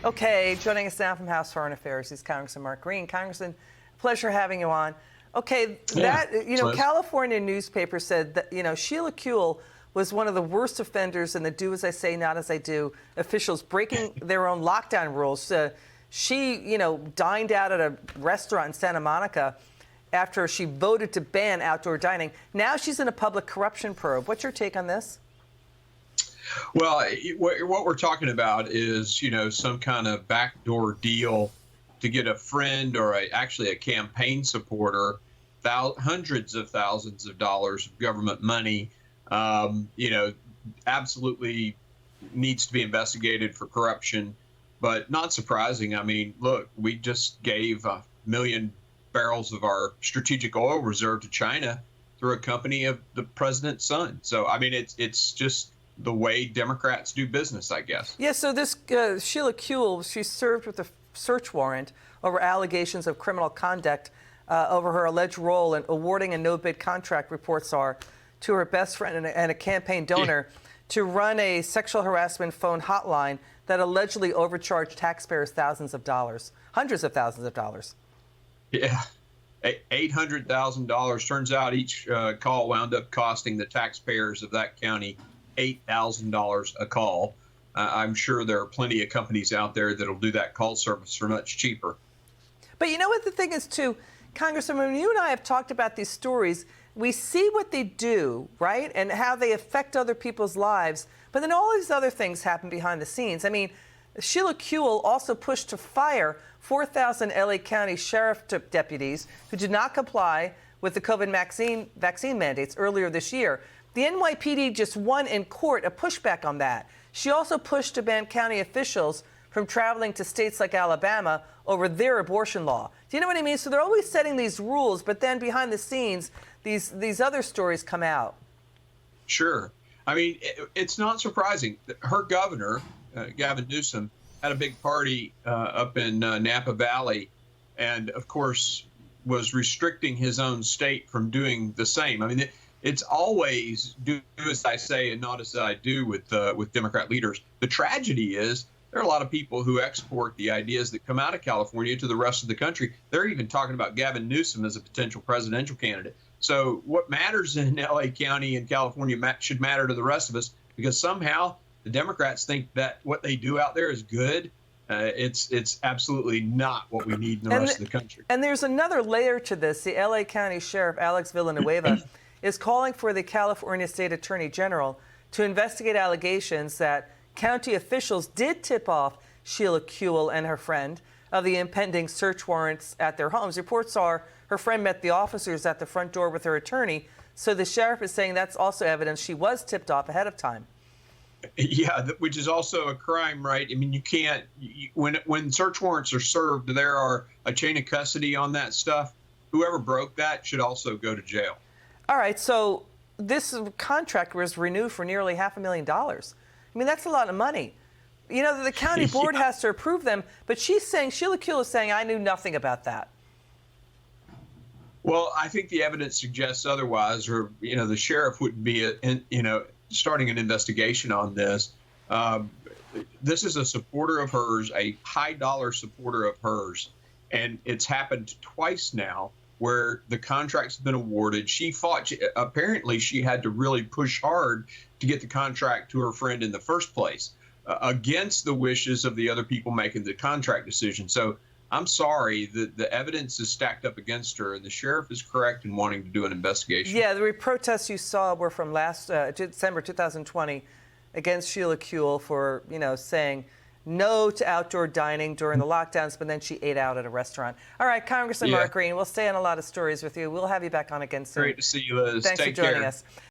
Okay, joining us now from House Foreign Affairs is Congressman Mark Green. Congressman, pleasure having you on. Okay, California newspaper said that, Sheila Kuehl was one of the worst offenders in the do as I say, not as I do officials breaking their own lockdown rules. She, dined out at a restaurant in Santa Monica after she voted to ban outdoor dining. Now she's in a public corruption probe. What's your take on this? Well, what we're talking about is, some kind of backdoor deal to get a friend or actually a campaign supporter hundreds of thousands of dollars of government money, absolutely needs to be investigated for corruption. But not surprising. I mean, look, we just gave 1 million barrels of our strategic oil reserve to China through a company of the president's son. So, I mean, it's just the way Democrats do business, I guess. Yeah, so this Sheila Kuehl, she's served with a search warrant over allegations of criminal conduct over her alleged role in awarding a no-bid contract, reports are, to her best friend and a campaign donor to run a sexual harassment phone hotline that allegedly overcharged taxpayers thousands of dollars, hundreds of thousands of dollars. Yeah, $800,000. Turns out each call wound up costing the taxpayers of that county $8,000 a call. I'm sure there are plenty of companies out there that'll do that call service for much cheaper. But you know what the thing is, too, Congressman, when you and I have talked about these stories, we see what they do, right, and how they affect other people's lives. But then all these other things happen behind the scenes. I mean, Sheila Kuehl also pushed to fire 4,000 LA County sheriff deputies who did not comply with the COVID vaccine mandates earlier this year. The NYPD just won in court a pushback on that. She also pushed to ban county officials from traveling to states like Alabama over their abortion law. Do you know what I mean? So they're always setting these rules, but then behind the scenes, these other stories come out. Sure. I mean, it's not surprising. Her governor, Gavin Newsom, had a big party up in Napa Valley and, of course, was restricting his own state from doing the same. I mean, it's always do as I say and not as I do with Democrat leaders. The tragedy is there are a lot of people who export the ideas that come out of California to the rest of the country. They're even talking about Gavin Newsom as a potential presidential candidate. So what matters in LA County and California should matter to the rest of us, because somehow the Democrats think that what they do out there is good. It's absolutely not what we need in the rest of the country. And there's another layer to this. The LA County Sheriff Alex Villanueva is calling for the California State Attorney General to investigate allegations that county officials did tip off Sheila Kuehl and her friend of the impending search warrants at their homes. Reports are her friend met the officers at the front door with her attorney. So the sheriff is saying that's also evidence she was tipped off ahead of time. Yeah, which is also a crime, right? I mean, you can't, when search warrants are served, there are a chain of custody on that stuff. Whoever broke that should also go to jail. All right, so this contract was renewed for nearly $500,000. I mean, that's a lot of money. The county board has to approve them, but Sheila Kuehl is saying, I knew nothing about that. Well, I think the evidence suggests otherwise, or, the sheriff wouldn't be, starting an investigation on this. This is a supporter of hers, a high-dollar supporter of hers, and it's happened twice now where the contract's been awarded. She fought. Apparently, she had to really push hard to get the contract to her friend in the first place, against the wishes of the other people making the contract decision. So I'm sorry, the evidence is stacked up against her, and the sheriff is correct in wanting to do an investigation. Yeah, the protests you saw were from last December 2020 against Sheila Kuehl for, saying no to outdoor dining during the lockdowns, but then she ate out at a restaurant. All right, Congressman Mark Green, we'll stay on a lot of stories with you. We'll have you back on again soon. Great to see you, Liz. Thanks for joining us.